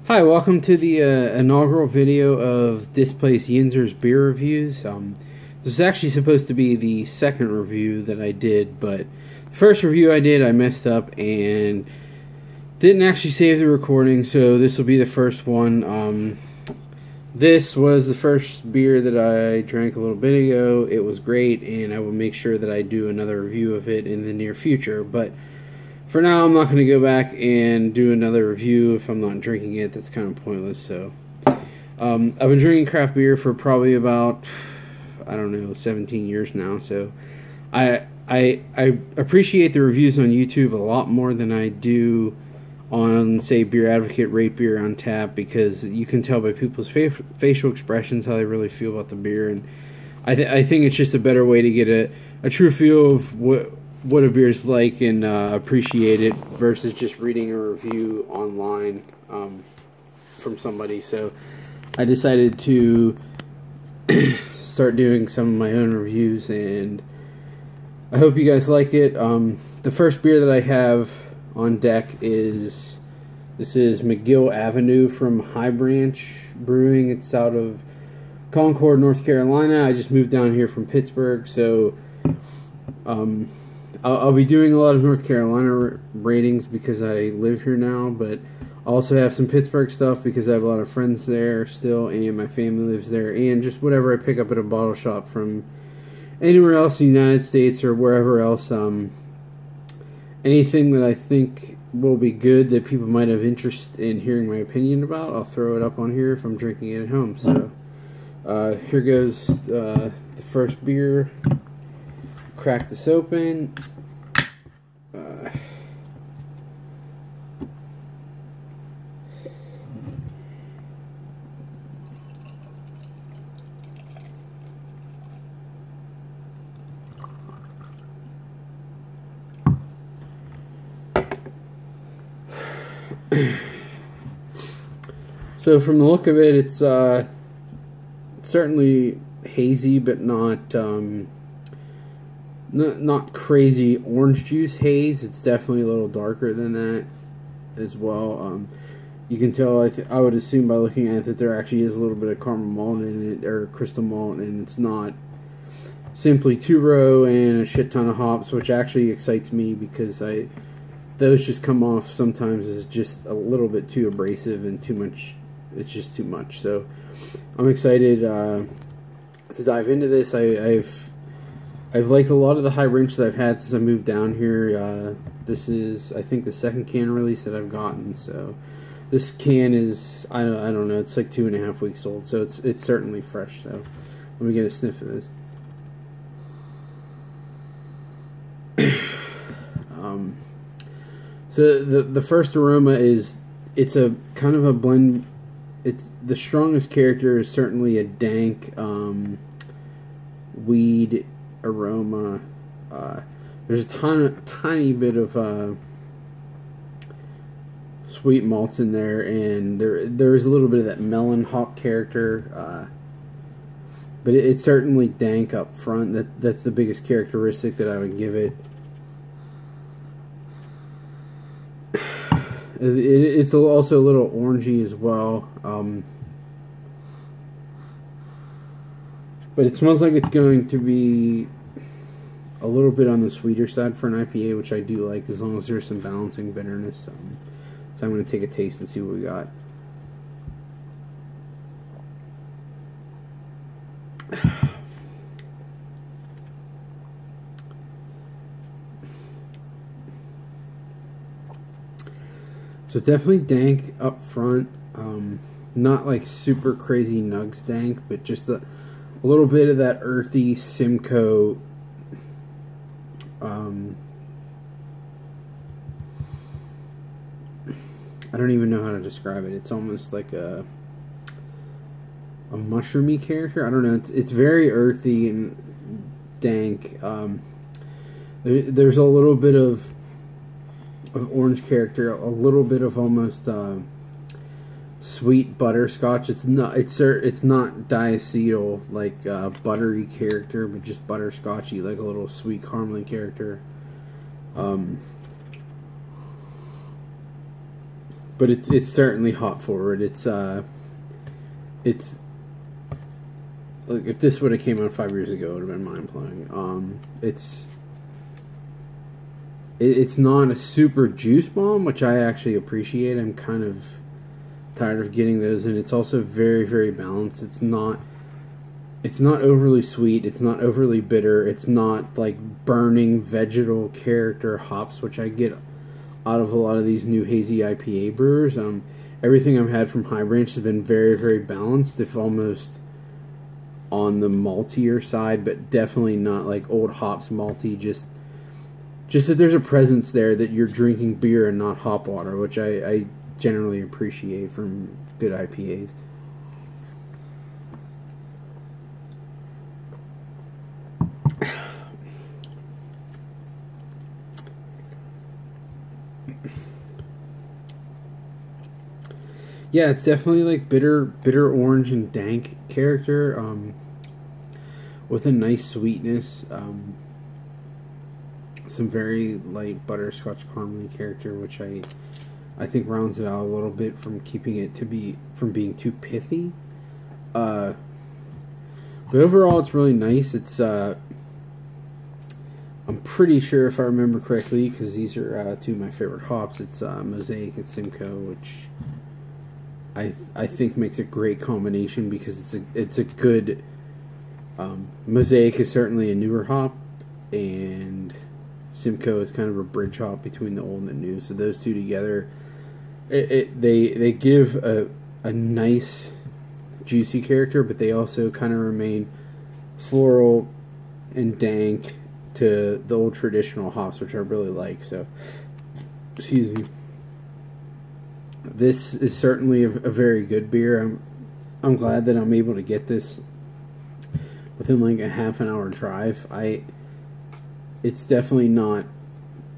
Hi, welcome to the inaugural video of Displace Yinzer's beer reviews. This is actually supposed to be the second review that I did, but the first review I did, I messed up and didn't actually save the recording, so this will be the first one. This was the first beer that I drank a little bit ago. It was great, and I will make sure that I do another review of it in the near future, but for now, I'm not going to go back and do another review if I'm not drinking it. That's kind of pointless. So, I've been drinking craft beer for probably about, I don't know, 17 years now. So, I appreciate the reviews on YouTube a lot more than I do on, say, Beer Advocate, Rate Beer on Tap, because you can tell by people's facial expressions how they really feel about the beer, and I think it's just a better way to get a true feel of what a beer is like and appreciate it versus just reading a review online from somebody. So I decided to start doing some of my own reviews, and I hope you guys like it. The first beer that I have on deck is McGill Avenue from High Branch Brewing. It's out of Concord, North Carolina. I just moved down here from Pittsburgh, so I'll be doing a lot of North Carolina ratings because I live here now, but I also have some Pittsburgh stuff because I have a lot of friends there still, and my family lives there, and just whatever I pick up at a bottle shop from anywhere else in the United States or wherever else. Anything that I think will be good that people might have interest in hearing my opinion about, I'll throw it up on here if I'm drinking it at home. So here goes the first beer. Crack this open. So from the look of it, it's certainly hazy, but not crazy orange juice haze. It's definitely a little darker than that as well. You can tell, I would assume by looking at it, that there actually is a little bit of caramel malt in it, or crystal malt, and it's not simply two-row and a shit ton of hops, which actually excites me because those just come off sometimes as just a little bit too abrasive and too much. It's just too much. So I'm excited to dive into this. I've liked a lot of the High Branch that I've had since I moved down here. This is, I think, the second can release that I've gotten. So this can is, I don't know, it's like 2.5 weeks old. So it's certainly fresh. So let me get a sniff of this. So the first aroma is, it's a kind of a blend. The strongest character is certainly a dank weed aroma. There's a tiny bit of sweet malts in there, and there's a little bit of that melon hop character, but it's certainly dank up front. That's the biggest characteristic that I would give it. It's also a little orangey as well, but it smells like it's going to be a little bit on the sweeter side for an IPA, which I do like, as long as there's some balancing bitterness. So I'm going to take a taste and see what we got. So definitely dank up front, not like super crazy nugs dank, but just a little bit of that earthy Simcoe I don't even know how to describe it. It's almost like a mushroomy character. I don't know. It's very earthy and dank. There's a little bit of orange character, a little bit of almost sweet butterscotch. It's not diacetyl like buttery character, but just butterscotchy, like a little sweet caramely character. but it's certainly hop forward. It's like, if this would have came out 5 years ago, it would have been mind blowing. It's not a super juice bomb, which I actually appreciate. I'm kind of tired of getting those, and it's also very, very balanced. It's not overly sweet. It's not overly bitter. It's not like burning vegetal character hops, which I get out of a lot of these new hazy IPA brewers. Everything I've had from High Branch has been very, very balanced, if almost on the maltier side, but definitely not like old hops malty. Just that there's a presence there that you're drinking beer and not hop water, which I generally appreciate from good IPAs. Yeah, it's definitely like bitter orange and dank character, with a nice sweetness, some very light butterscotch caramely character, which I think rounds it out a little bit from keeping it from being too pithy. But overall, it's really nice. It's I'm pretty sure, if I remember correctly, because these are two of my favorite hops, it's Mosaic and Simcoe, which I think makes a great combination, because it's a good Mosaic is certainly a newer hop, and Simcoe is kind of a bridge hop between the old and the new. So those two together, they give a nice juicy character, but they also kind of remain floral and dank to the old traditional hops, which I really like. So, excuse me. This is certainly a very good beer. I'm glad that I'm able to get this within like a half an hour drive. It's definitely not,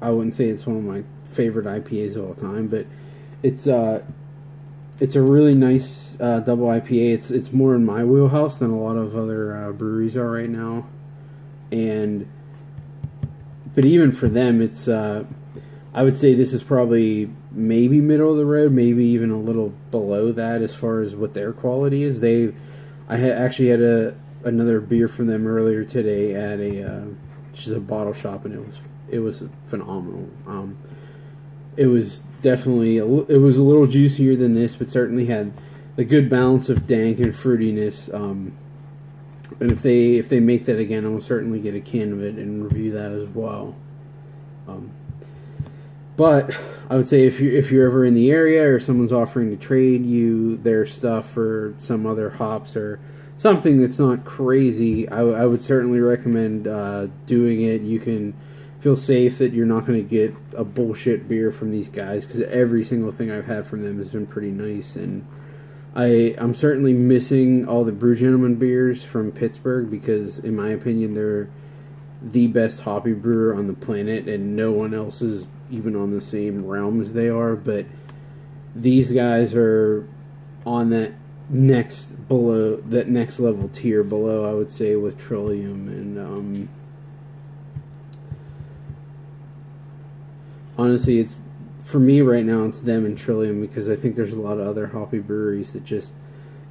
I wouldn't say it's one of my favorite IPAs of all time, but it's a really nice double IPA. It's more in my wheelhouse than a lot of other breweries are right now, but even for them, it's I would say this is probably maybe middle of the road, maybe even a little below that as far as what their quality is. I actually had another beer from them earlier today at just a bottle shop, and it was phenomenal. It was definitely it was a little juicier than this, but certainly had the good balance of dank and fruitiness. And if they make that again, I will certainly get a can of it and review that as well. But I would say if you're ever in the area, or someone's offering to trade you their stuff for some other hops or something that's not crazy, I would certainly recommend doing it. You can feel safe that you're not going to get a bullshit beer from these guys, because every single thing I've had from them has been pretty nice. And I'm certainly missing all the Brew Gentleman beers from Pittsburgh, because in my opinion they're the best hoppy brewer on the planet, and no one else is even on the same realm as they are. But these guys are on that next level tier below, I would say, with Trillium. And honestly, it's, for me right now, it's them and Trillium, because I think there's a lot of other hoppy breweries that just,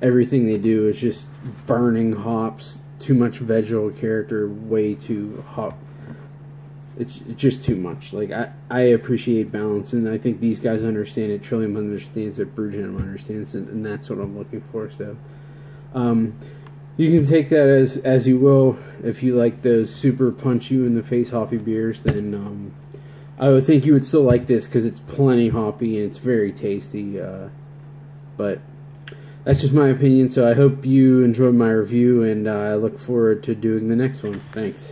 everything they do is just burning hops, too much vegetal character, way too hop. It's just too much. Like, I appreciate balance, and I think these guys understand it. Trillium understands it. Brew Gentleman understands it, and that's what I'm looking for. So, you can take that as you will. If you like those super punch you in the face hoppy beers, then I would think you would still like this, because it's plenty hoppy and it's very tasty. But that's just my opinion. So I hope you enjoyed my review, and I look forward to doing the next one. Thanks.